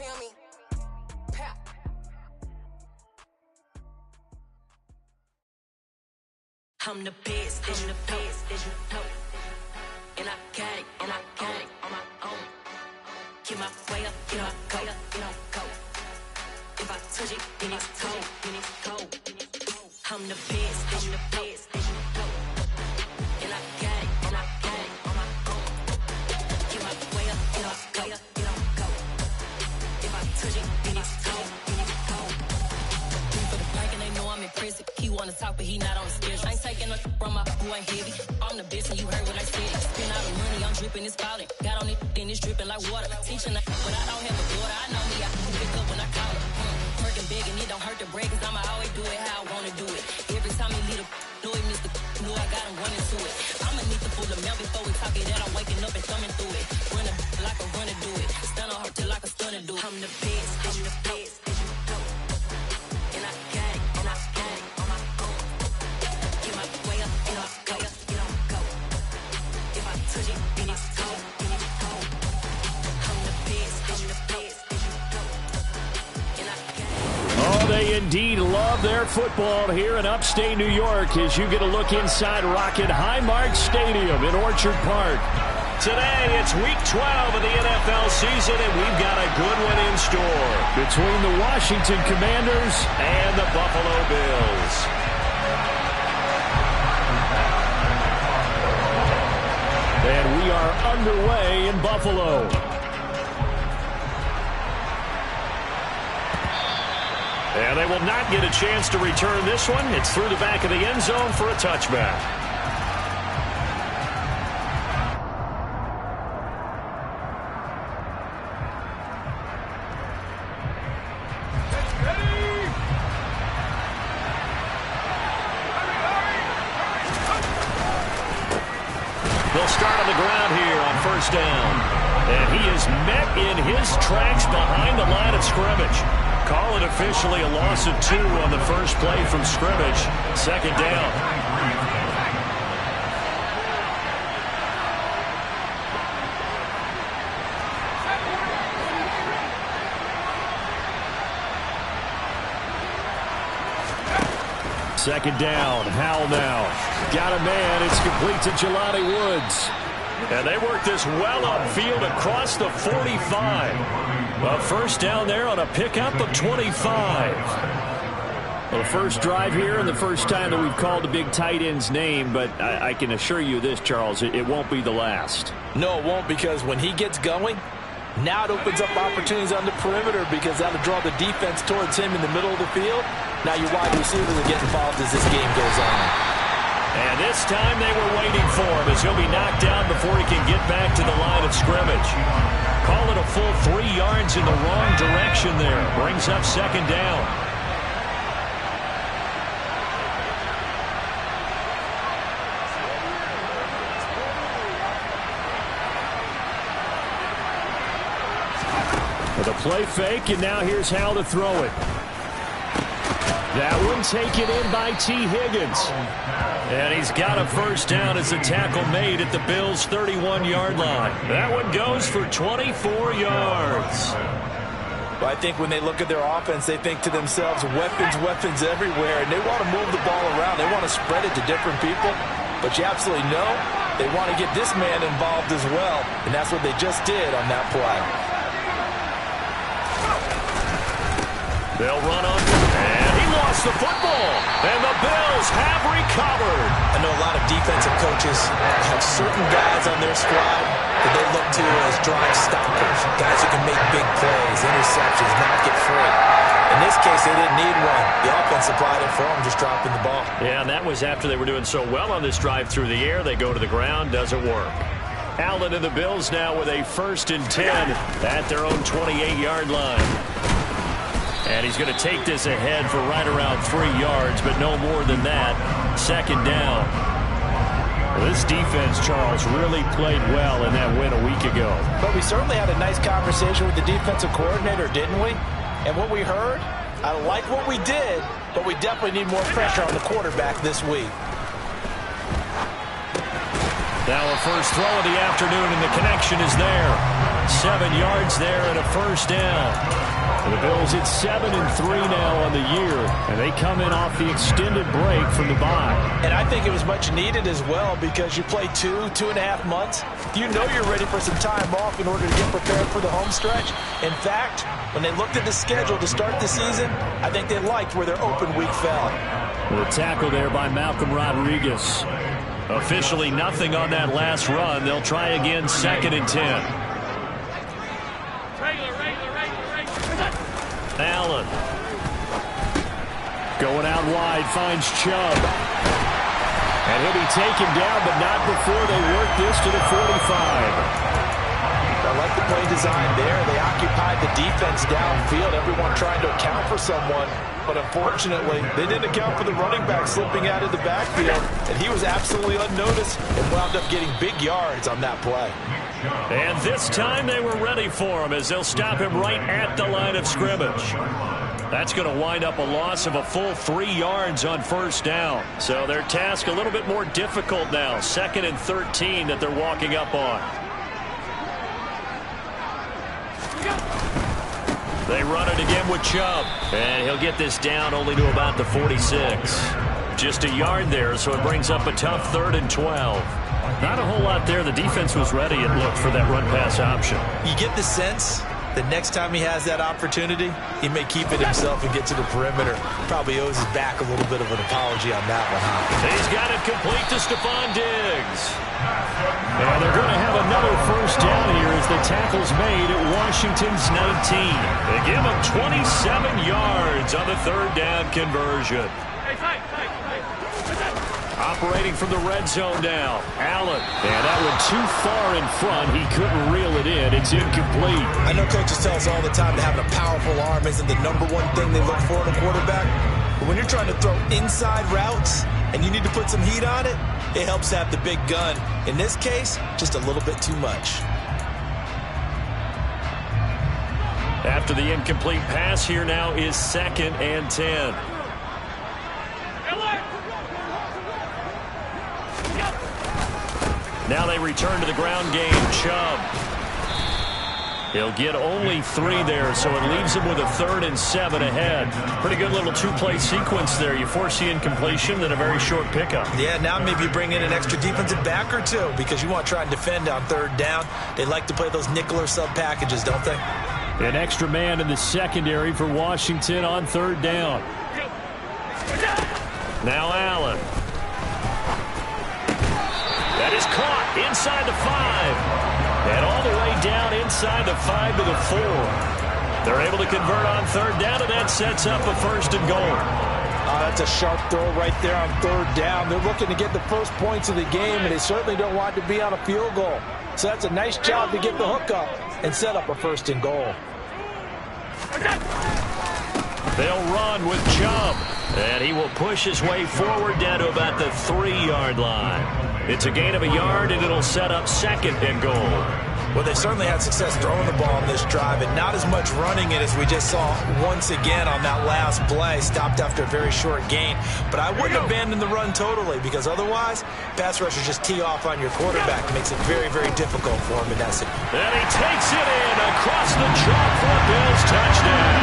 feel me? Pap. I'm the best, as you know. And I got it, on my own. Get my way up, get my go. If I touch it, then it's cold. I'm the best, as you know. And I got it, on my own. Get my way up, get my go. If I touch it, then it's cold. For the blank and they know I'm impressive. He wanna talk, but he not on the schedule. I ain't taking nothing from my boo, ain't heavy. I'm the best, and you heard what I said. Spend all the money, I'm dripping, it's spouting. Got on it, then it's dripping like water. Teaching her, but I don't have a daughter. I know me, I can pick up when I call her. Working big, and it don't hurt to break, cause I'ma always do it how I wanna do it. Every time he lead a know he missed the know I got him running to it. I'ma need to pull the mail before we talk it that I'm waking up and thumbing through it. Run like a runner do it. Stun on her till like a stunner do it. I'm the best, as you know. And I got it, on my own. Get my way up, get my go. If I touch it, then it's cold. I'm the best, as you know. And I got it. Oh, they indeed love their football here in upstate New York as you get a look inside Rocket Highmark Stadium in Orchard Park. Today, it's Week 12 of the NFL season, and we've got a good one in store between the Washington Commanders and the Buffalo Bills. And we are underway in Buffalo. And they will not get a chance to return this one. It's through the back of the end zone for a touchback. They'll start on the ground here on first down. And he is met in his tracks behind the line of scrimmage. Call it officially a loss of 2 on the first play from scrimmage. Second down. Second down. Howell now. Got a man. It's complete to Jelani Woods. And they work this well upfield across the 45. A first down there on a pickup of 25. Well, the first drive here and the first time that we've called the big tight end's name, but I can assure you this, Charles, it won't be the last. No, it won't, because when he gets going, now it opens up opportunities on the perimeter because that'll draw the defense towards him in the middle of the field. Now your wide receivers will get involved as this game goes on. And this time they were waiting for him as he'll be knocked down before he can get back to the line of scrimmage. Call it a full 3 yards in the wrong direction there. Brings up second down. With a play fake, and now here's how to throw it. That one taken in by T. Higgins. And he's got a first down as the tackle made at the Bills' 31-yard line. That one goes for 24 yards. Well, I think when they look at their offense, they think to themselves, weapons everywhere, and they want to move the ball around. They want to spread it to different people. But you absolutely know they want to get this man involved as well, and that's what they just did on that play. They'll run on, and he lost the football, and the Bills have recovered. I know a lot of defensive coaches have certain guys on their squad that they look to as drive stoppers, guys who can make big plays, interceptions, not get free. In this case, they didn't need one. The offense supplied it for them, just dropping the ball. Yeah, and that was after they were doing so well on this drive through the air. They go to the ground, doesn't work. Allen and the Bills now with a 1st and 10 at their own 28-yard line. And he's going to take this ahead for right around 3 yards, but no more than that. Second down. Well, this defense, Charles, really played well in that win a week ago. But we certainly had a nice conversation with the defensive coordinator, didn't we? And what we heard, I like what we did, but we definitely need more pressure on the quarterback this week. Now a first throw of the afternoon, and the connection is there. 7 yards there and a first down. And the Bills at 7-3 now on the year, and they come in off the extended break from the bye. And I think it was much needed as well, because you play 2.5 months. You know you're ready for some time off in order to get prepared for the home stretch. In fact, when they looked at the schedule to start the season, I think they liked where their open week fell. The tackle there by Malcolm Rodriguez. Officially nothing on that last run. They'll try again, 2nd and 10. Allen. Going out wide, finds Chubb. And he'll be taken down, but not before they work this to the 45. I like the play design there. They occupied the defense downfield, everyone trying to account for someone. But unfortunately, they didn't account for the running back slipping out of the backfield. And he was absolutely unnoticed and wound up getting big yards on that play. And this time they were ready for him, as they'll stop him right at the line of scrimmage. That's going to wind up a loss of a full 3 yards on first down. So their task a little bit more difficult now. 2nd and 13 that they're walking up on. They run it again with Chubb. And he'll get this down only to about the 46. Just a yard there, so it brings up a tough 3rd and 12. Not a whole lot there. The defense was ready, it looked, for that run-pass option. You get the sense that next time he has that opportunity, he may keep it himself and get to the perimeter. Probably owes his back a little bit of an apology on that one, huh? He's got it complete to Stephon Diggs. And they're going to have another first down here as the tackle's made at Washington's 19. They give him 27 yards on the 3rd down conversion. Operating from the red zone now. Allen. And that one too far in front. He couldn't reel it in. It's incomplete. I know coaches tell us all the time that having a powerful arm isn't the #1 thing they look for in a quarterback. But when you're trying to throw inside routes and you need to put some heat on it, it helps have the big gun. In this case, just a little bit too much. After the incomplete pass, here now is 2nd and 10. Now they return to the ground game. Chubb. He'll get only 3 there, so it leaves him with a 3rd and 7 ahead. Pretty good little 2-play sequence there. You force the incompletion, then a very short pickup. Yeah, now maybe you bring in an extra defensive back or two, because you want to try and defend on 3rd down. They like to play those nickel or sub packages, don't they? An extra man in the secondary for Washington on 3rd down. Now Allen. That is caught inside the 5. And all the way down inside the 5 to the 4. They're able to convert on 3rd down, and that sets up a 1st and goal. That's a sharp throw right there on 3rd down. They're looking to get the first points of the game, and they certainly don't want to be on a field goal. So that's a nice job to get the hook up and set up a 1st and goal. They'll run with Chubb, and he will push his way forward down to about the 3-yard line. It's a gain of a yard, and it'll set up 2nd and goal. Well, they certainly had success throwing the ball on this drive, and not as much running it as we just saw once again on that last play. Stopped after a very short gain. But I wouldn't abandon the run totally, because otherwise, pass rushers just tee off on your quarterback. It makes it very, very difficult for him in that situation. And he takes it in across the chalk for a Bills touchdown.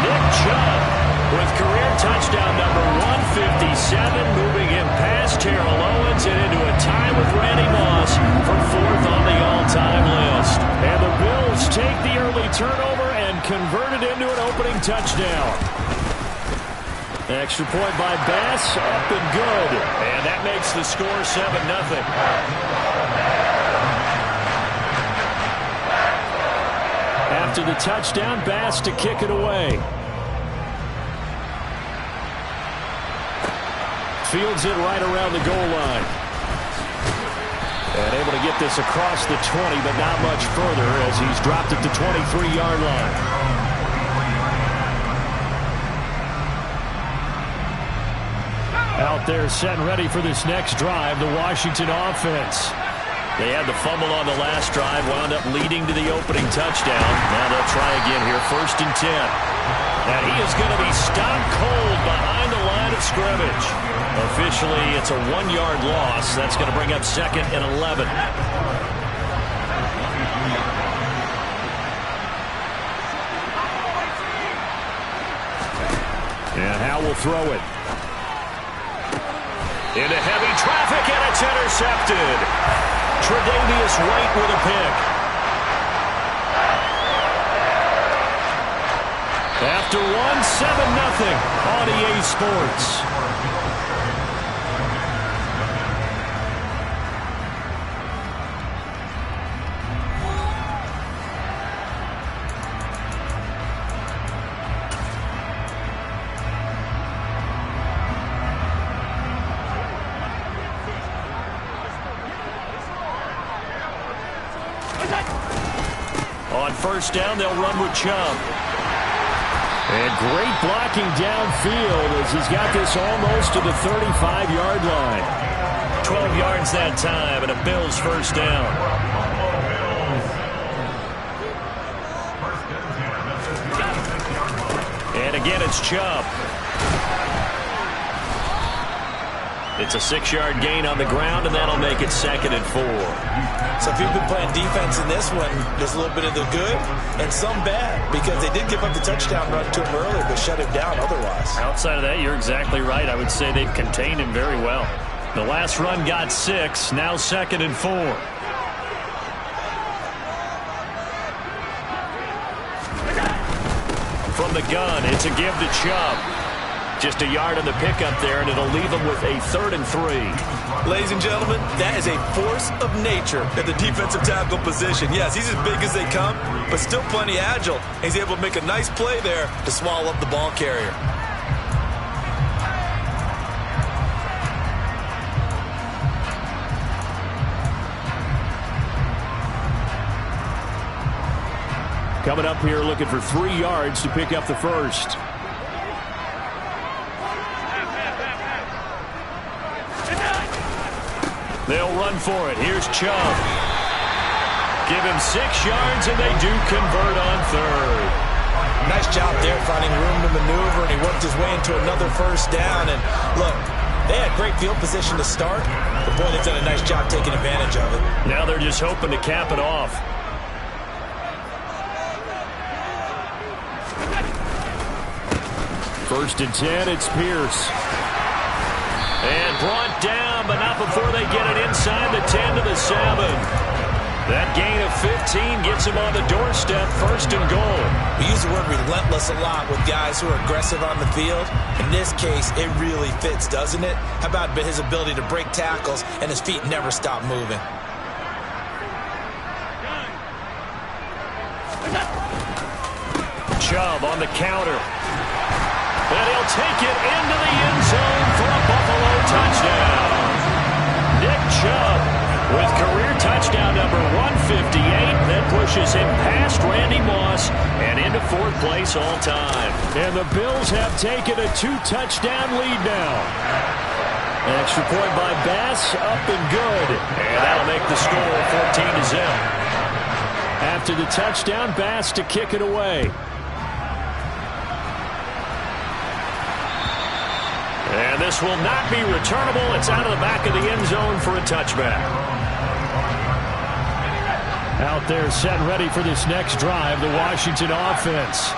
Nick Chubb with career touchdown number 157, moving him past Terrell Owens and into a tie with Randy Moss for 4th on the all-time list. And the Bills take the early turnover and convert it into an opening touchdown. Extra point by Bass, up and good. And that makes the score 7-0. After the touchdown, Bass to kick it away. Fields it right around the goal line. And able to get this across the 20, but not much further as he's dropped it to 23-yard line. Out there set and ready for this next drive, the Washington offense. They had the fumble on the last drive, wound up leading to the opening touchdown. Now they'll try again here, 1st and 10. And he is going to be stopped cold behind the line of scrimmage. Officially, it's a 1-yard loss. That's going to bring up 2nd and 11. And Howe will throw it. Into heavy traffic, and it's intercepted. Tre'Davious White with a pick. After one, 7-0 on EA Sports. On first down, they'll run with Chubb. And great blocking downfield as he's got this almost to the 35-yard line. 12 yards that time, and a Bills first down. And again, it's Chubb. It's a 6-yard gain on the ground, and that'll make it 2nd and 4. So if you've been playing defense in this one, there's a little bit of the good and some bad, because they did give up the touchdown run to him earlier, but shut him down otherwise. Outside of that, you're exactly right. I would say they've contained him very well. The last run got 6, now 2nd and 4. From the gun, it's a give to Chubb. Just a yard on the pickup there, and it'll leave them with a 3rd and 3. Ladies and gentlemen, that is a force of nature at the defensive tackle position. Yes, he's as big as they come, but still plenty agile. He's able to make a nice play there to swallow up the ball carrier. Coming up here looking for 3 yards to pick up the first. They'll run for it. Here's Chubb. Give him 6 yards, and they do convert on 3rd. Nice job there finding room to maneuver, and he worked his way into another first down. And look, they had great field position to start, but boy, they've done a nice job taking advantage of it. Now they're just hoping to cap it off. First and 10, it's Pierce. And brought down, but not before they get it inside the 10 to the 7. That gain of 15 gets him on the doorstep, 1st and goal. We use the word relentless a lot with guys who are aggressive on the field. In this case, it really fits, doesn't it? How about his ability to break tackles and his feet never stop moving? Chubb on the counter. And he'll take it into the end zone for a Buffalo touchdown. Nick Chubb with career touchdown number 158. That pushes him past Randy Moss and into 4th place all time. And the Bills have taken a 2-touchdown lead now. An extra point by Bass, up and good. And that'll make the score 14-0. After the touchdown, Bass to kick it away. And this will not be returnable. It's out of the back of the end zone for a touchback. Out there set and ready for this next drive, the Washington offense.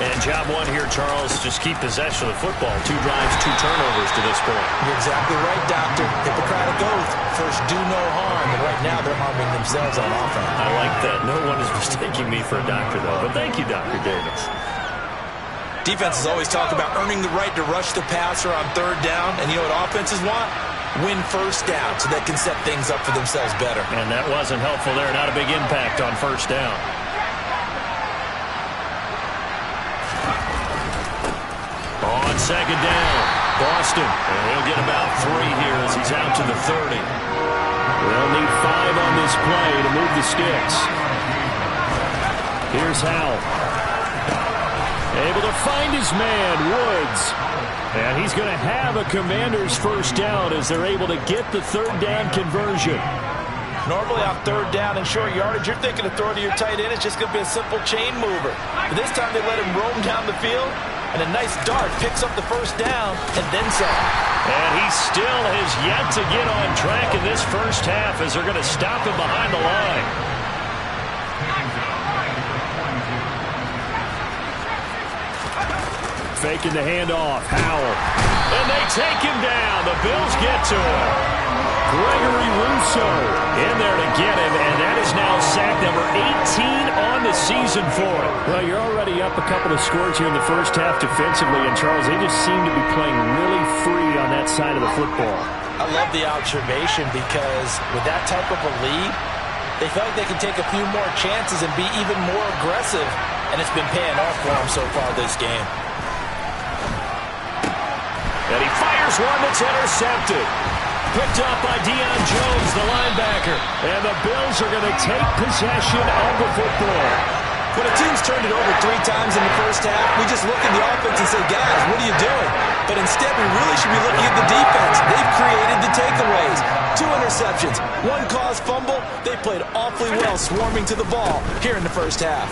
And job 1 here, Charles, just keep possession of the football. 2 drives, 2 turnovers to this point. You're exactly right, Doctor. Hippocratic oath. First, do no harm. And right now, they're harming themselves on offense. I like that. No one is mistaking me for a doctor, though. But thank you, Dr. Davis. Defenses always talk about earning the right to rush the passer on 3rd down. And you know what offenses want? Win first down so they can set things up for themselves better. And that wasn't helpful there. Not a big impact on first down. On 2nd down, Boston. And he'll get about 3 here as he's out to the 30. They'll need 5 on this play to move the sticks. Here's Howe. Able to find his man, Woods. And he's going to have a Commander's first down as they're able to get the 3rd down conversion. Normally on 3rd down and short yardage, you're thinking of throwing to your tight end. It's just going to be a simple chain mover. But this time they let him roam down the field, and a nice dart picks up the first down and then some. And he still has yet to get on track in this first half as they're going to stop him behind the line. faking the handoff. Howell. And they take him down. The Bills get to him. Ggridiron in there to get him, and that is now sack number 18 on the season for him. Well, you're already up a couple of scores here in the first half defensively, and Charles, they just seem to be playing really free on that side of the football. I love the observation because with that type of a lead, they feel like they can take a few more chances and be even more aggressive, and it's been paying off for them so far this game. And he fires one that's intercepted. Picked up by Deion Jones, the linebacker. And the Bills are going to take possession of the football. When a team's turned it over 3 times in the first half, we just look at the offense and say, guys, what are you doing? But instead, we really should be looking at the defense. They've created the takeaways. 2 interceptions, 1 caused fumble. They played awfully well swarming to the ball here in the first half.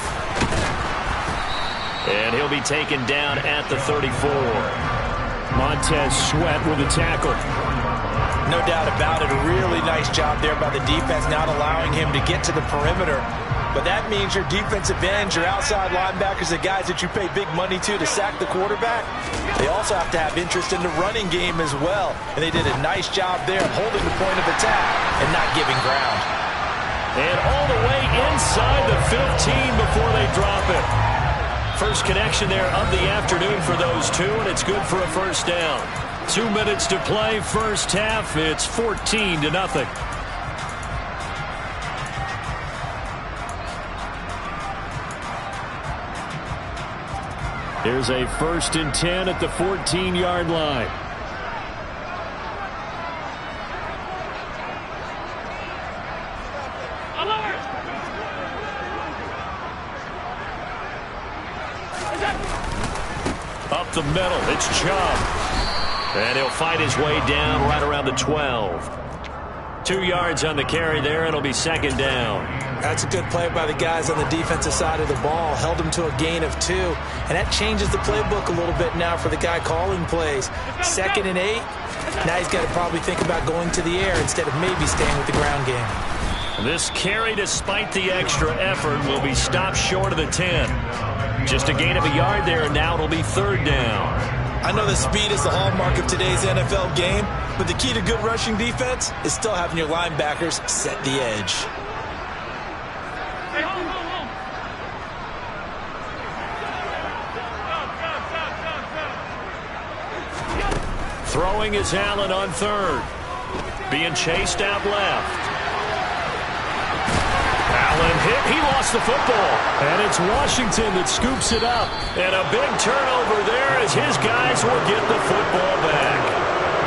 And he'll be taken down at the 34. Montez Sweat with a tackle. No doubt about it. A really nice job there by the defense, not allowing him to get to the perimeter. But that means your defensive ends, your outside linebackers, the guys that you pay big money to sack the quarterback, they also have to have interest in the running game as well. And they did a nice job there holding the point of attack and not giving ground. And all the way inside the 15 before they drop it. First connection there of the afternoon for those two, and it's good for a first down. 2 minutes to play, first half. It's 14-0. Here's a 1st and 10 at the 14-yard line. Up the middle, it's Chubb. And he'll fight his way down right around the 12. 2 yards on the carry there, and it'll be 2nd down. That's a good play by the guys on the defensive side of the ball. Held him to a gain of 2. And that changes the playbook a little bit now for the guy calling plays. 2nd and 8. Now he's got to probably think about going to the air instead of maybe staying with the ground game. This carry, despite the extra effort, will be stopped short of the 10. Just a gain of a yard there, and now it'll be 3rd down. I know that speed is the hallmark of today's NFL game, but the key to good rushing defense is still having your linebackers set the edge. Throwing is Allen on 3rd. Being chased out left. Allen hit. He lost the football. And it's Washington that scoops it up. And a big turnover there as his guys will get the football back.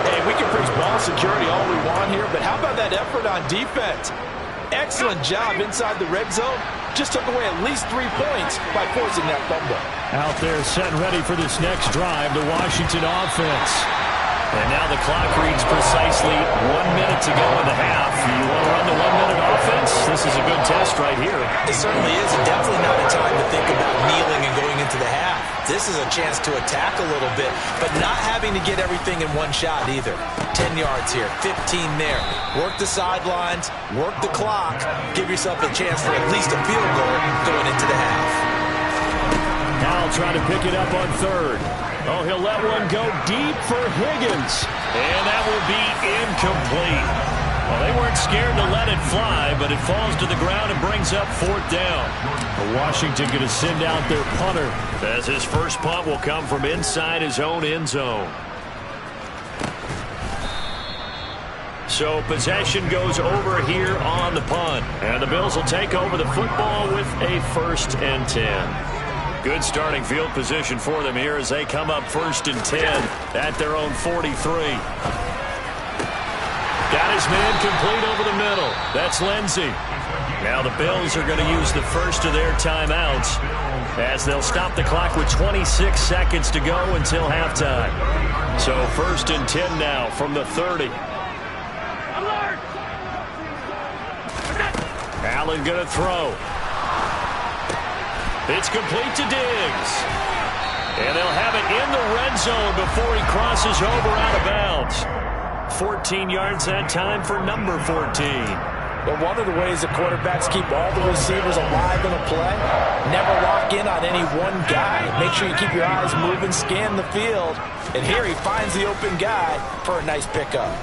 Hey, we can preach ball security all we want here, but how about that effort on defense? Excellent job inside the red zone. Just took away at least 3 points by forcing that fumble. Out there set and ready for this next drive, the Washington offense. And now the clock reads precisely 1 minute to go in the half. You want to run the 1-minute offense? This is a good test right here. It certainly is, and definitely not a time to think about kneeling and going into the half. This is a chance to attack a little bit, but not having to get everything in one shot either. 10 yards here, 15 there. Work the sidelines, work the clock, give yourself a chance for at least a field goal going into the half. Now trying to pick it up on 3rd. Oh, he'll let one go deep for Higgins. And that will be incomplete. Well, they weren't scared to let it fly, but it falls to the ground and brings up 4th down. Washington going to send out their punter, as his first punt will come from inside his own end zone. So possession goes over here on the punt. And the Bills will take over the football with a 1st and 10. Good starting field position for them here as they come up 1st and 10 at their own 43. Got his man complete over the middle. That's Lindsey. Now the Bills are going to use the first of their timeouts as they'll stop the clock with 26 seconds to go until halftime. So 1st and 10 now from the 30. Allen going to throw. It's complete to Diggs. And they'll have it in the red zone before he crosses over out of bounds. 14 yards that time for number 14. But one of the ways the quarterbacks keep all the receivers alive in a play, never lock in on any one guy. Make sure you keep your eyes moving, scan the field. And here he finds the open guy for a nice pickup.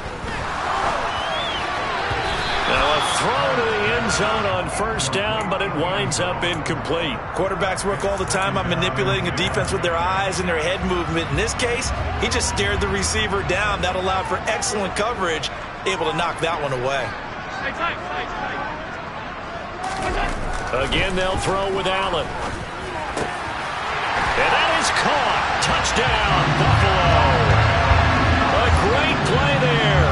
Now a throw to the end zone on first down, but it winds up incomplete. Quarterbacks work all the time on manipulating a defense with their eyes and their head movement. In this case, he just stared the receiver down. That allowed for excellent coverage, able to knock that one away. Again, they'll throw with Allen. And that is caught. Touchdown, Buffalo. A great play there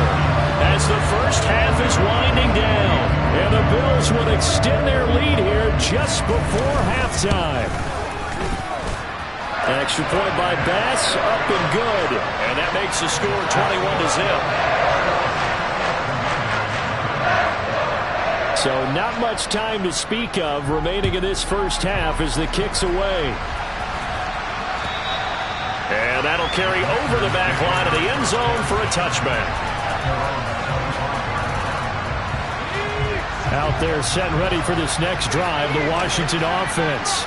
as the first half is winding down. And the Bills would extend their lead here just before halftime. An extra point by Bass, up and good. And that makes the score 21-0. So not much time to speak of remaining in this first half as the kick's away. And that'll carry over the back line of the end zone for a touchback. Out there set and ready for this next drive, the Washington offense.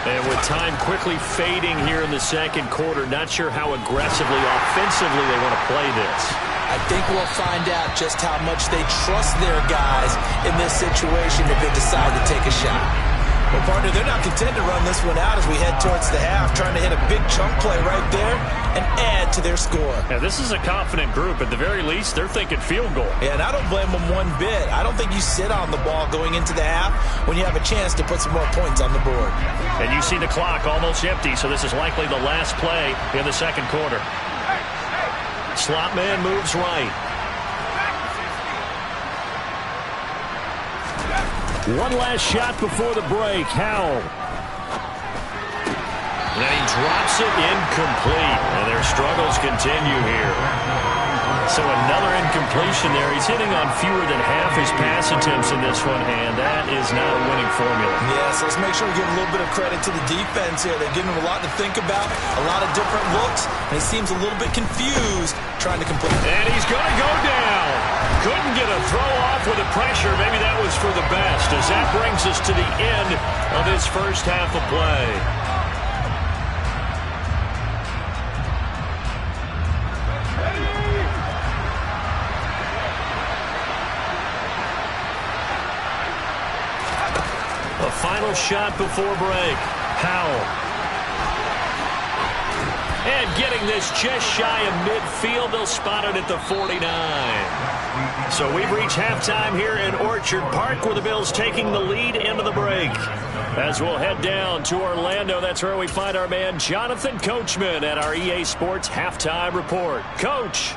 And with time quickly fading here in the second quarter, not sure how aggressively, offensively they want to play this. I think we'll find out just how much they trust their guys in this situation if they decide to take a shot. Well, partner, they're not content to run this one out as we head towards the half, trying to hit a big chunk play right there and add to their score. Yeah, this is a confident group. At the very least, they're thinking field goal. Yeah, and I don't blame them one bit. I don't think you sit on the ball going into the half when you have a chance to put some more points on the board. And you see the clock almost empty, so this is likely the last play in the second quarter. Slot man moves right. One last shot before the break. Howell. Then he drops it incomplete. And their struggles continue here. So another incompletion there. He's hitting on fewer than half his pass attempts in this one, and that is not a winning formula. Yeah, so let's make sure we give a little bit of credit to the defense here. They're giving him a lot to think about, a lot of different looks, and he seems a little bit confused trying to complete. And he's going to go down. Couldn't get a throw off with the pressure. Maybe that was for the best, as that brings us to the end of this first half of play. The final shot before break. Howell. And getting this just shy of midfield. They'll spot it at the 49. So we've reached halftime here in Orchard Park, where the Bills taking the lead into the break. As we'll head down to Orlando, that's where we find our man Jonathan Coachman at our EA Sports Halftime Report. Coach.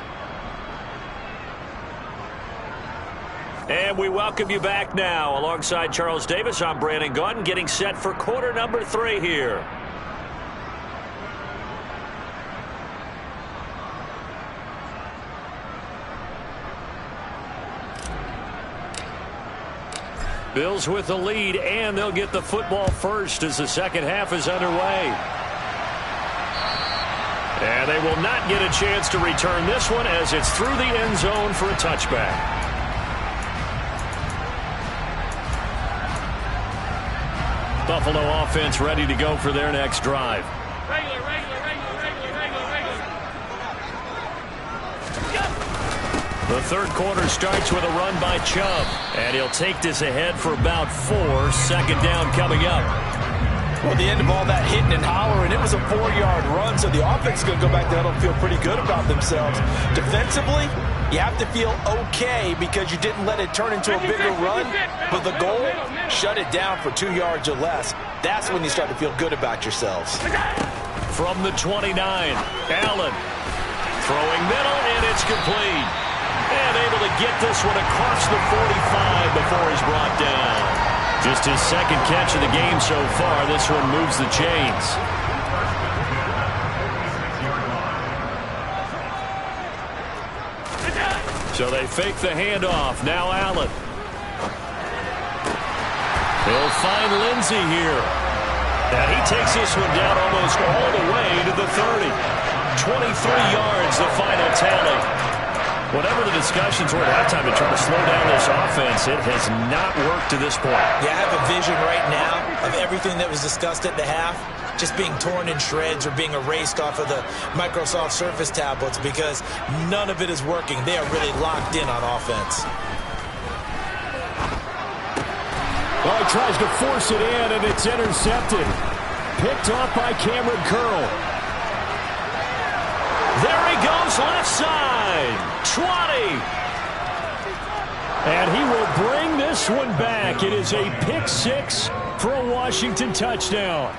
And we welcome you back now. Alongside Charles Davis, I'm Brandon Gaudin, getting set for quarter number 3 here. Bills with the lead, and they'll get the football first as the second half is underway. And they will not get a chance to return this one as it's through the end zone for a touchback. Buffalo offense ready to go for their next drive. The third quarter starts with a run by Chubb, and he'll take this ahead for about 4. Second down coming up. Well, the end of all that hitting and hollering, it was a 4-yard run, so the offense is going to go back there and feel pretty good about themselves. Defensively, you have to feel okay because you didn't let it turn into a bigger run, but the goal, shut it down for 2 yards or less. That's when you start to feel good about yourselves. From the 29, Allen throwing middle, and it's complete. And able to get this one across the 45 before he's brought down. Just his second catch of the game so far. This one moves the chains. So they fake the handoff. Now Allen. They'll find Lindsey here. And he takes this one down almost all the way to the 30. 23 yards, the final tally. Whatever the discussions were at halftime to try to slow down this offense, it has not worked to this point. Yeah, I have a vision right now of everything that was discussed at the half just being torn in shreds or being erased off of the Microsoft Surface tablets because none of it is working. They are really locked in on offense. Well, he tries to force it in, and it's intercepted. Picked off by Cameron Curl. There he goes, left side. 20. And he will bring this one back. It is a pick six for a Washington touchdown.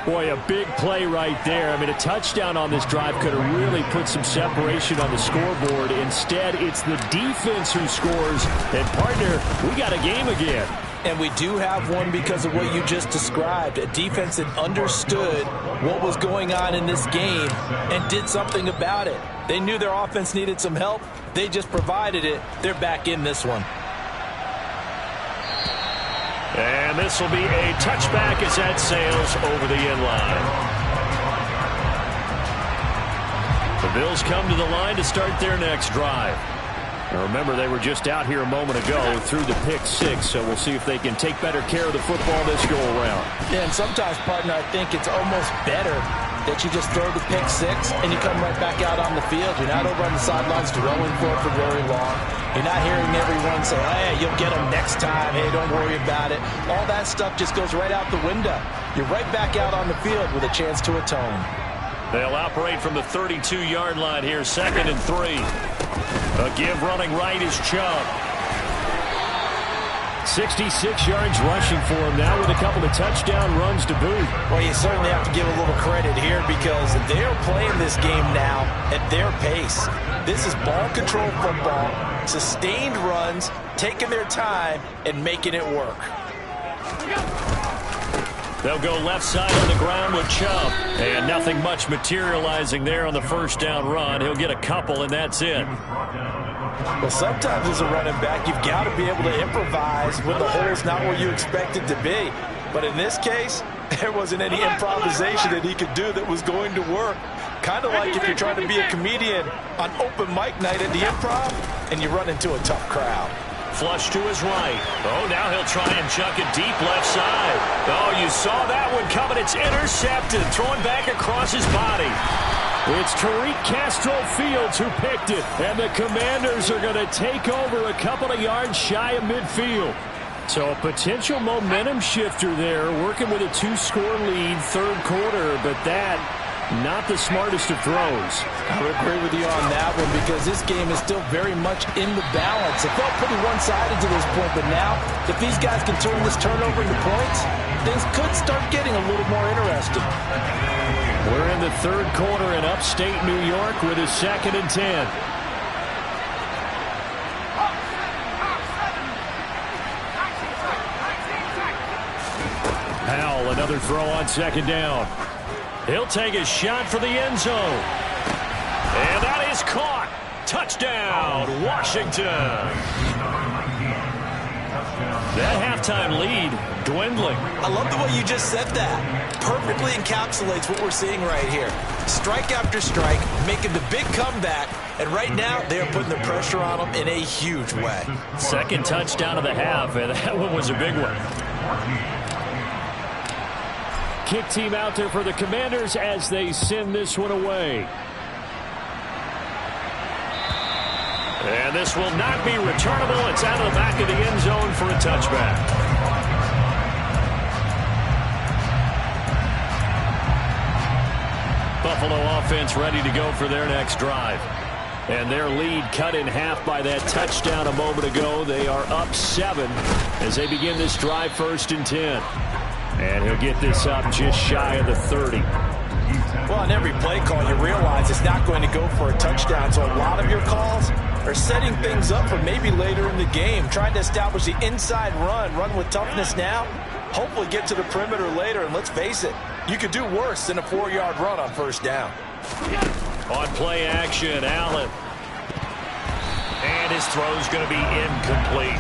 Boy, a big play right there. I mean, a touchdown on this drive could have really put some separation on the scoreboard. Instead, it's the defense who scores. And, partner, we got a game again. And we do have one because of what you just described. A defense that understood what was going on in this game and did something about it. They knew their offense needed some help. They just provided it. They're back in this one. And this will be a touchback as that sails over the end line. The Bills come to the line to start their next drive. Now remember, they were just out here a moment ago through the pick six, so we'll see if they can take better care of the football this go-around. Yeah, and sometimes, partner, I think it's almost better that you just throw the pick six and you come right back out on the field. You're not over on the sidelines throwing for it for very long. You're not hearing everyone say, hey, you'll get them next time. Hey, don't worry about it. All that stuff just goes right out the window. You're right back out on the field with a chance to atone. They'll operate from the 32-yard line here, 2nd and 3. A give running right is Chubb. 66 yards rushing for him now with a couple of touchdown runs to boot. Well, you certainly have to give a little credit here because they're playing this game now at their pace. This is ball control football, sustained runs, taking their time, and making it work. They'll go left side on the ground with Chubb. And nothing much materializing there on the first down run. He'll get a couple, and that's it. Well, sometimes as a running back, you've got to be able to improvise when the hole's not where you expect it to be. But in this case, there wasn't any improvisation that he could do that was going to work. Kind of like if you're trying to be a comedian on open mic night at the Improv and you run into a tough crowd. Flush to his right. Oh, now he'll try and chuck it deep left side. Oh, you saw that one coming. It's intercepted. Throwing back across his body. It's Tariq Castro-Fields who picked it. And the Commanders are going to take over a couple of yards shy of midfield. So a potential momentum shifter there, working with a 2-score lead, third quarter, but that, not the smartest of throws. I would agree with you on that one because this game is still very much in the balance. It felt pretty one-sided to this point, but now, if these guys can turn this turnover into points, things could start getting a little more interesting. We're in the third quarter in upstate New York with a 2nd and 10. Powell, another throw on 2nd down. He'll take a shot for the end zone. And that is caught. Touchdown, Washington. That halftime lead dwindling. I love the way you just said that. Perfectly encapsulates what we're seeing right here. Strike after strike, making the big comeback. And right now, they are putting the pressure on them in a huge way. Second touchdown of the half, and that one was a big one. Kick team out there for the Commanders as they send this one away. And this will not be returnable. It's out of the back of the end zone for a touchback. Buffalo offense ready to go for their next drive. And their lead cut in half by that touchdown a moment ago. They are up 7 as they begin this drive, 1st and 10. And he'll get this up just shy of the 30. Well, on every play call, you realize it's not going to go for a touchdown. So a lot of your calls are setting things up for maybe later in the game, trying to establish the inside run with toughness now, hopefully get to the perimeter later. And let's face it, you could do worse than a 4-yard run on 1st down. On play action, Allen. And his throw's going to be incomplete.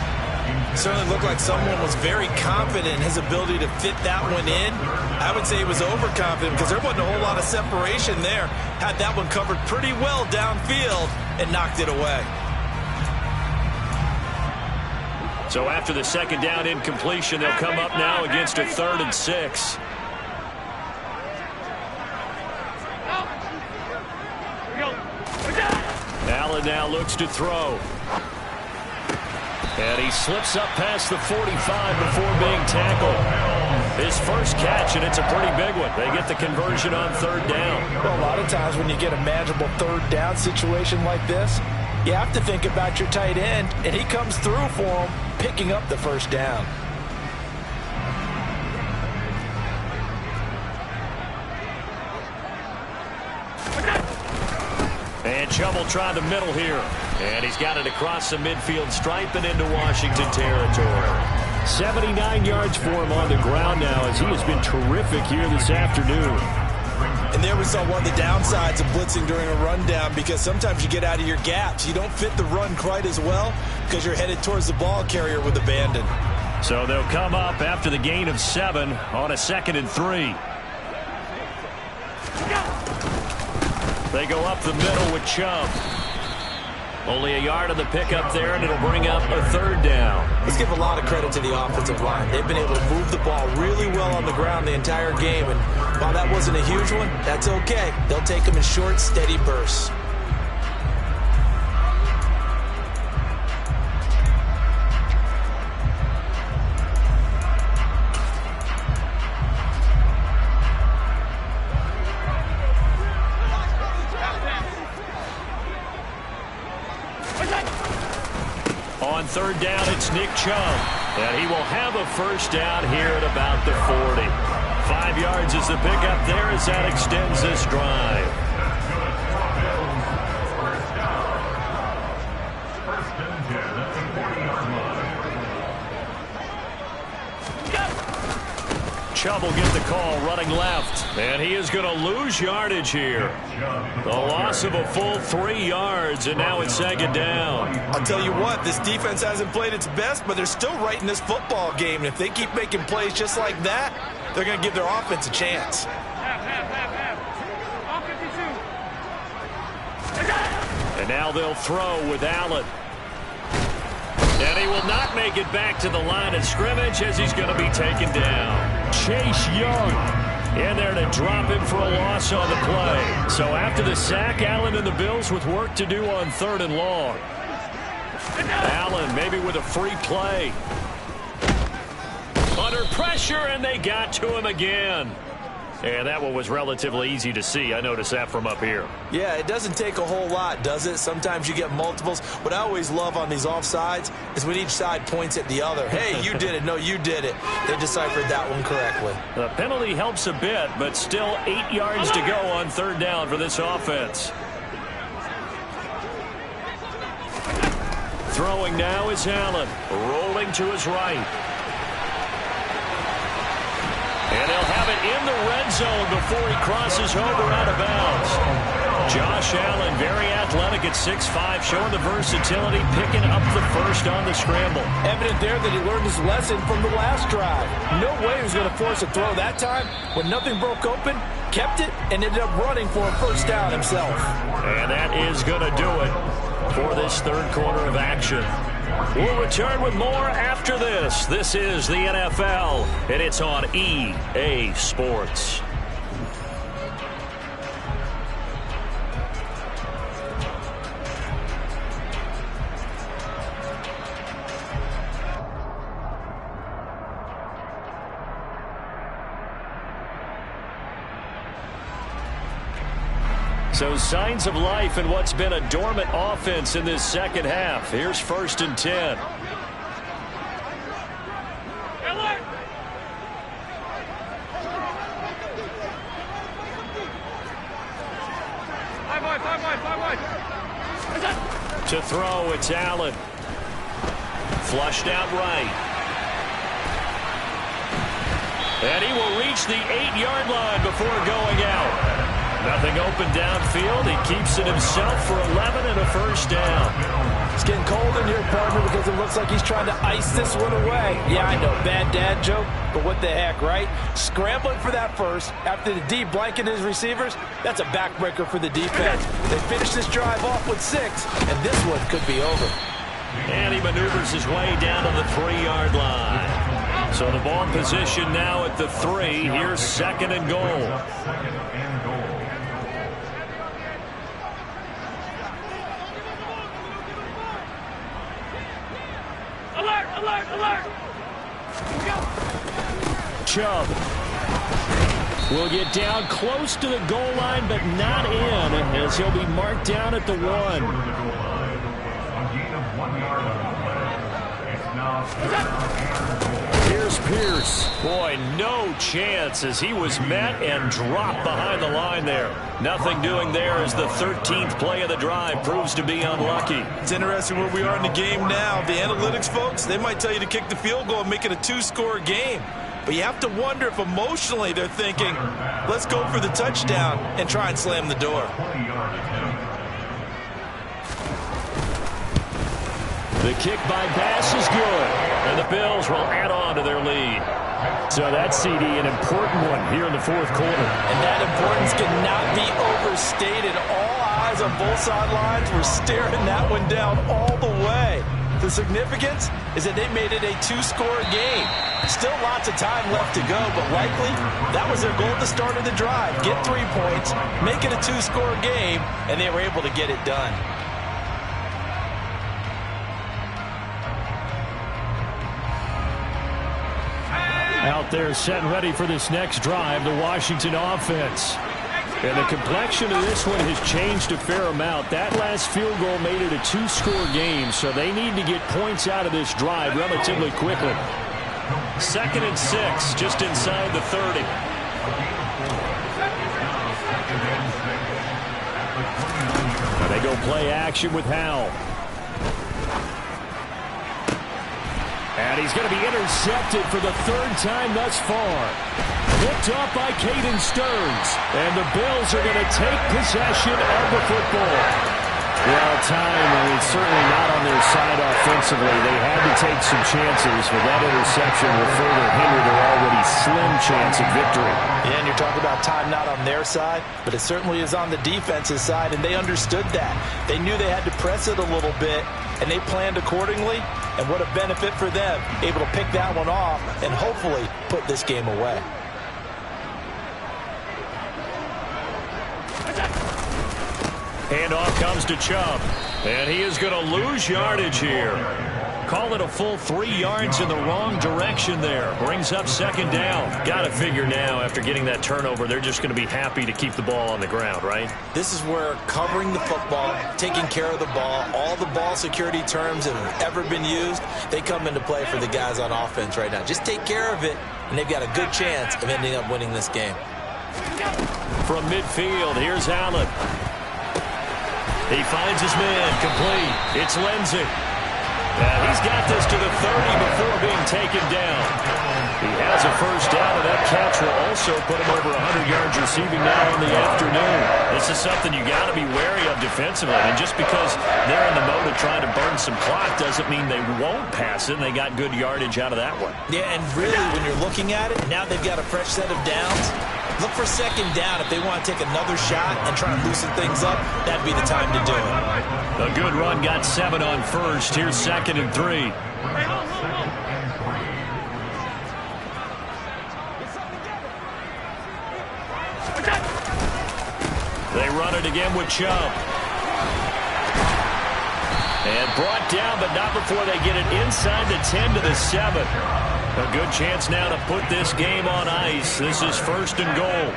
Certainly looked like someone was very confident in his ability to fit that one in. I would say he was overconfident because there wasn't a whole lot of separation there. Had that one covered pretty well downfield and knocked it away. So after the second down incompletion, they'll come up now against a 3rd and 6. Allen now looks to throw. And he slips up past the 45 before being tackled. His first catch, and it's a pretty big one. They get the conversion on 3rd down. Well, a lot of times when you get a manageable 3rd down situation like this, you have to think about your tight end, and he comes through for him, picking up the 1st down. And Chubb will try the middle here. And he's got it across the midfield stripe and into Washington territory. 79 yards for him on the ground now, as he has been terrific here this afternoon. And there we saw one of the downsides of blitzing during a rundown, because sometimes you get out of your gaps. You don't fit the run quite as well because you're headed towards the ball carrier with abandon. So they'll come up after the gain of 7 on a 2nd and 3. They go up the middle with Chubb. Only a yard on the pickup there, and it'll bring up a 3rd down. Let's give a lot of credit to the offensive line. They've been able to move the ball really well on the ground the entire game, and while that wasn't a huge one, that's okay. They'll take them in short, steady bursts. On 3rd down, it's Nick Chubb. And he will have a 1st down here at about the 40. 5 yards is the pickup there as that extends this drive. Chubb will get the call running left. And he is going to lose yardage here. The loss of a full 3 yards, and now it's 2nd down. I'll tell you what, this defense hasn't played its best, but they're still right in this football game. And if they keep making plays just like that, they're going to give their offense a chance. And now they'll throw with Allen. And he will not make it back to the line of scrimmage as he's going to be taken down. Chase Young in there to drop him for a loss on the play. So after the sack, Allen and the Bills with work to do on 3rd and long. Allen maybe with a free play. Under pressure, and they got to him again. And that one was relatively easy to see. I noticed that from up here. Yeah, it doesn't take a whole lot, does it? Sometimes you get multiples. What I always love on these offsides is when each side points at the other. Hey, you did it. No, you did it. They deciphered that one correctly. The penalty helps a bit, but still 8 yards to go on 3rd down for this offense. Throwing now is Allen. Rolling to his right. And they'll have it in the red zone before he crosses over out of bounds. Josh Allen, very athletic at 6'5", showing the versatility, picking up the 1st on the scramble. Evident there that he learned his lesson from the last drive. No way he was going to force a throw that time. When nothing broke open, kept it, and ended up running for a 1st down himself. And that is going to do it for this 3rd quarter of action. We'll return with more after this. This is the NFL, and it's on EA Sports. So signs of life in what's been a dormant offense in this 2nd half. Here's 1st and 10. To throw, it's Allen. Flushed out right. And he will reach the 8-yard line before going out. Nothing open downfield. He keeps it himself for 11 and a 1st down. It's getting cold in here, partner, because it looks like he's trying to ice this one away. Yeah, I know, bad dad joke, but what the heck, right? Scrambling for that 1st after the D blanketed his receivers, that's a backbreaker for the defense. They finish this drive off with 6, and this one could be over. And he maneuvers his way down to the 3-yard line. So the ball position now at the 3. Here's 2nd and goal. Alert, alert, alert. Chubb will get down close to the goal line, but not in, as he'll be marked down at the 1. Here's Pierce. Boy, no chance as he was met and dropped behind the line there. Nothing doing there as the 13th play of the drive proves to be unlucky. It's interesting where we are in the game now. The analytics folks, they might tell you to kick the field goal and make it a 2-score game. But you have to wonder if emotionally they're thinking, let's go for the touchdown and try and slam the door. The kick by Bass is good, and the Bills will add on to their lead. So that CD, an important one here in the 4th quarter. And that importance cannot be overstated. All eyes on both sidelines were staring that one down all the way. The significance is that they made it a 2-score game. Still lots of time left to go, but likely that was their goal at the start of the drive. Get 3 points, make it a 2-score game, and they were able to get it done. Out there set and ready for this next drive, the Washington offense. And the complexion of this one has changed a fair amount. That last field goal made it a 2-score game, so they need to get points out of this drive relatively quickly. 2nd and 6, just inside the 30. Now they go play action with Howell. And he's going to be intercepted for the 3rd time thus far. Picked up by Caden Stearns. And the Bills are going to take possession of the football. Well, time is certainly not on their side offensively. They had to take some chances, but that interception will further hinder their already slim chance at victory. Yeah, and you're talking about time not on their side, but it certainly is on the defense's side, and they understood that. They knew they had to press it a little bit, and they planned accordingly, and what a benefit for them, able to pick that one off and hopefully put this game away. Handoff comes to Chubb, and he is going to lose yardage here. Call it a full 3 yards in the wrong direction there. Brings up 2nd down. Got to figure now, after getting that turnover, they're just going to be happy to keep the ball on the ground, right? This is where covering the football, taking care of the ball, all the ball security terms that have ever been used, they come into play for the guys on offense right now. Just take care of it, and they've got a good chance of ending up winning this game. From midfield, here's Allen. He finds his man, complete. It's Lindsey. He's got this to the 30 before being taken down. He has a 1st down, and that catch will also put him over 100 yards receiving now in the afternoon. This is something you got to be wary of defensively. And just because they're in the mode of trying to burn some clock doesn't mean they won't pass it, and they got good yardage out of that one. Yeah, and really, when you're looking at it, now they've got a fresh set of downs. Look for 2nd down. If they want to take another shot and try to loosen things up, that'd be the time to do it. A good run, got 7 on 1st. Here's 2nd and 3. They run it again with Chubb. And brought down, but not before they get it inside the 10 to the 7. A good chance now to put this game on ice. This is 1st and goal.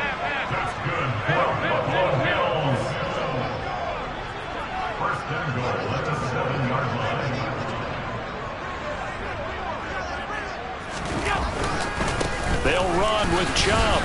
They'll run with Chubb.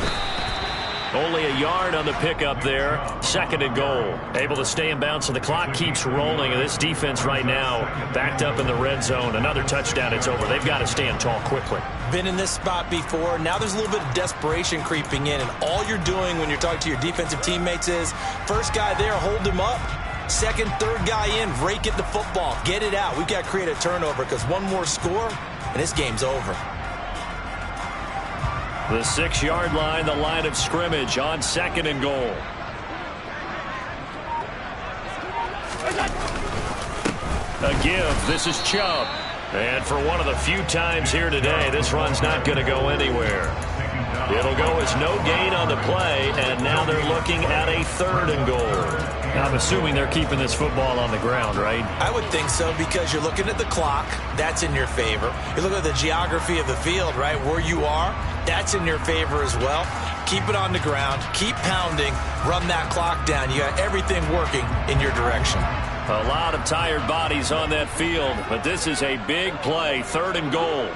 Only a yard on the pickup there. 2nd and goal. Able to stay in bounds, so the clock keeps rolling. And this defense right now backed up in the red zone. Another touchdown, it's over. They've got to stand tall quickly. Been in this spot before. Now there's a little bit of desperation creeping in. And all you're doing when you're talking to your defensive teammates is, first guy there, hold him up. 2nd, 3rd guy in, rake it to football. Get it out. We've got to create a turnover because one more score, and this game's over. The 6-yard line, the line of scrimmage on 2nd and goal. A give. This is Chubb. And for one of the few times here today, this run's not going to go anywhere. It'll go as no gain on the play, and now they're looking at a 3rd and goal. I'm assuming they're keeping this football on the ground, right? I would think so, because you're looking at the clock. That's in your favor. You look at the geography of the field, right, where you are. That's in your favor as well. Keep it on the ground. Keep pounding. Run that clock down. You got everything working in your direction. A lot of tired bodies on that field, but this is a big play, 3rd and goal.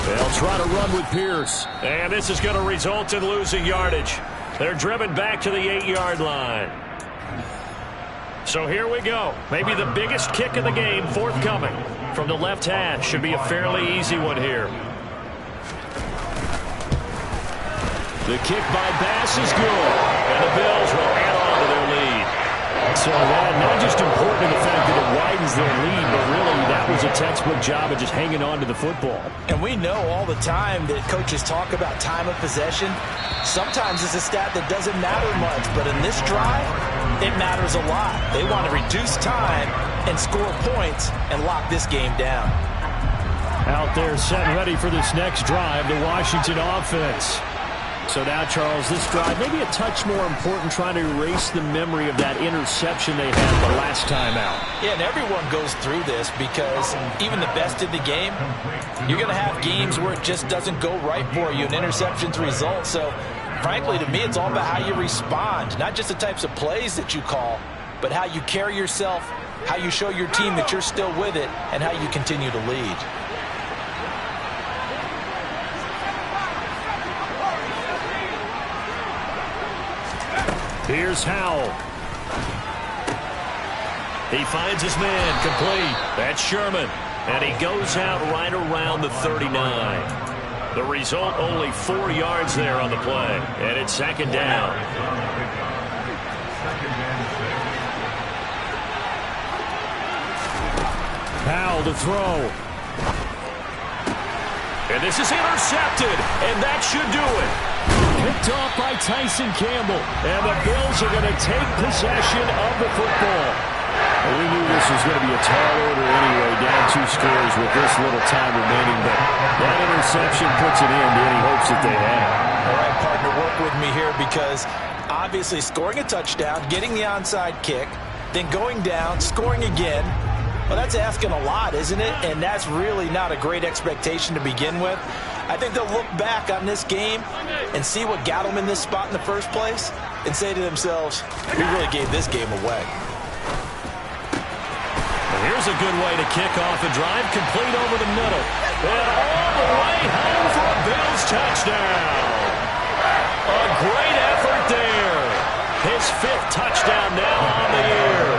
They'll try to run with Pierce. And this is going to result in losing yardage. They're driven back to the 8-yard line. So here we go. Maybe the biggest kick of the game forthcoming from the left hash. Should be a fairly easy one here. The kick by Bass is good. And the Bills will add on to their lead. So that not just important in the fact that it widens their lead, but really that was a textbook job of just hanging on to the football. And we know all the time that coaches talk about time of possession. Sometimes it's a stat that doesn't matter much, but in this drive, it matters a lot. They want to reduce time and score points and lock this game down. Out there set and ready for this next drive, the Washington offense. So now, Charles, this drive maybe a touch more important, trying to erase the memory of that interception they had the last time out. Yeah, and everyone goes through this because even the best in the game, you're going to have games where it just doesn't go right for you, and interceptions result. So, frankly, to me, it's all about how you respond, not just the types of plays that you call, but how you carry yourself, how you show your team that you're still with it, and how you continue to lead. Here's Howell. He finds his man complete. That's Sherman. And he goes out right around the 39. The result, only 4 yards there on the play. And it's 2nd down. Howell to throw. And this is intercepted. And that should do it. Picked off by Tyson Campbell. And the Bills are going to take possession of the football. Well, we knew this was going to be a tall order anyway, down 2 scores with this little time remaining. But that interception puts an end to any hopes that they had. All right, partner, work with me here, because obviously scoring a touchdown, getting the onside kick, then going down, scoring again, well, that's asking a lot, isn't it? And that's really not a great expectation to begin with. I think they'll look back on this game and see what got them in this spot in the first place and say to themselves, we really gave this game away. Here's a good way to kick off a drive, complete over the middle. And all the way home for a Bills touchdown. A great effort there. His 5th touchdown now on the year.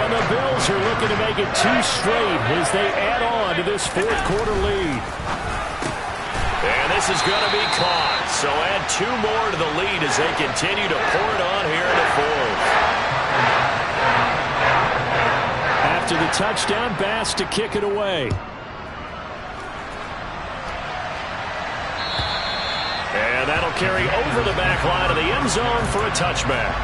And the Bills are looking to make it 2 straight as they add on to this 4th quarter lead. And this is going to be caught. So add 2 more to the lead as they continue to pour it on here in the 4th. After the touchdown, Bass to kick it away. And that'll carry over the back line of the end zone for a touchback.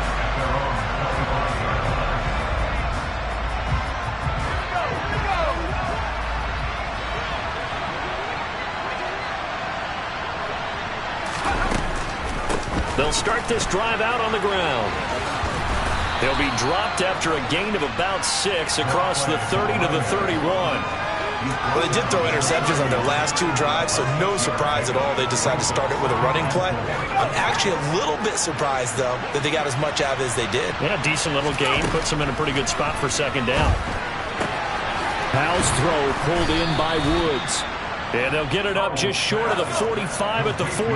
They'll start this drive out on the ground. They'll be dropped after a gain of about 6 across the 30 to the 31. Well, they did throw interceptions on their last 2 drives, so no surprise at all they decided to start it with a running play. I'm actually a little bit surprised, though, that they got as much out of it as they did. Yeah, decent little gain. Puts them in a pretty good spot for 2nd down. Howell's throw pulled in by Woods. And they'll get it up just short of the 45 at the 44.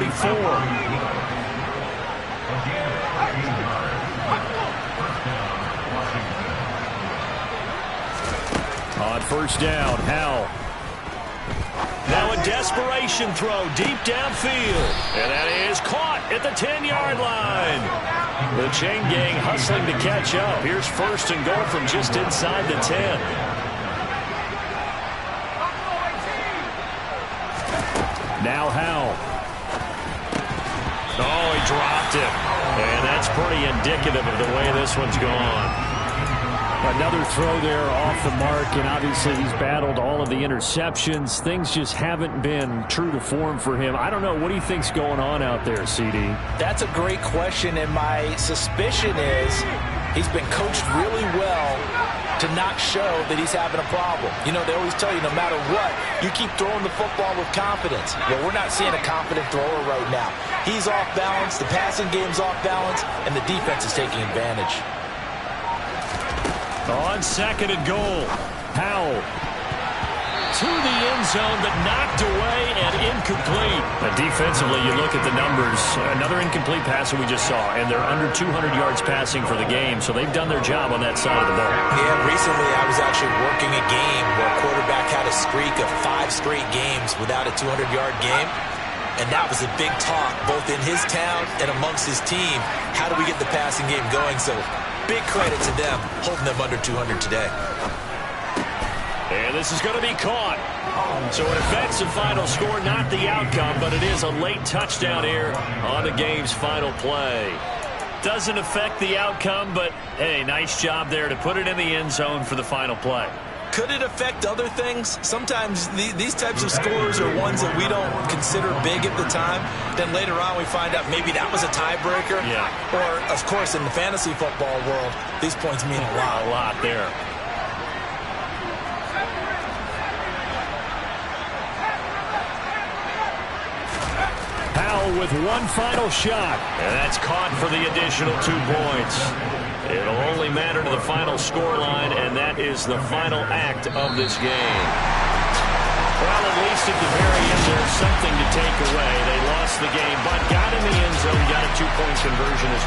On 1st down, Howell. Now a desperation throw deep downfield. And that is caught at the 10-yard line. The chain gang hustling to catch up. Here's 1st and goal from just inside the 10. Now Howell. Oh, he dropped it. And that's pretty indicative of the way this one's gone. Another throw there off the mark, and obviously he's battled all of the interceptions. Things just haven't been true to form for him. I don't know. What do you think's going on out there, CD? That's a great question, and my suspicion is he's been coached really well to not show that he's having a problem. You know, they always tell you no matter what, you keep throwing the football with confidence. Well, we're not seeing a confident thrower right now. He's off balance, the passing game's off balance, and the defense is taking advantage. On second and goal, Powell to the end zone, but knocked away and incomplete. Defensively, you look at the numbers. Another incomplete pass that we just saw, and they're under 200 yards passing for the game, so they've done their job on that side of the ball. Yeah, recently I was actually working a game where a quarterback had a streak of 5 straight games without a 200-yard game. And that was a big talk, both in his town and amongst his team. How do we get the passing game going? So big credit to them, holding them under 200 today. And this is going to be caught. So it affects the final score, not the outcome, but it is a late touchdown here on the game's final play. Doesn't affect the outcome, but, hey, nice job there to put it in the end zone for the final play. Could it affect other things? Sometimes these types of scores are ones that we don't consider big at the time. Then later on we find out maybe that was a tiebreaker. Yeah. Or, of course, in the fantasy football world, these points mean a lot. A lot there. Powell with one final shot. And that's caught for the additional 2 points. It'll only matter to the final scoreline, and that is the final act of this game. Well, at least at the very end, there's something to take away. They lost the game, but got in the end zone, got a 2-point conversion as well.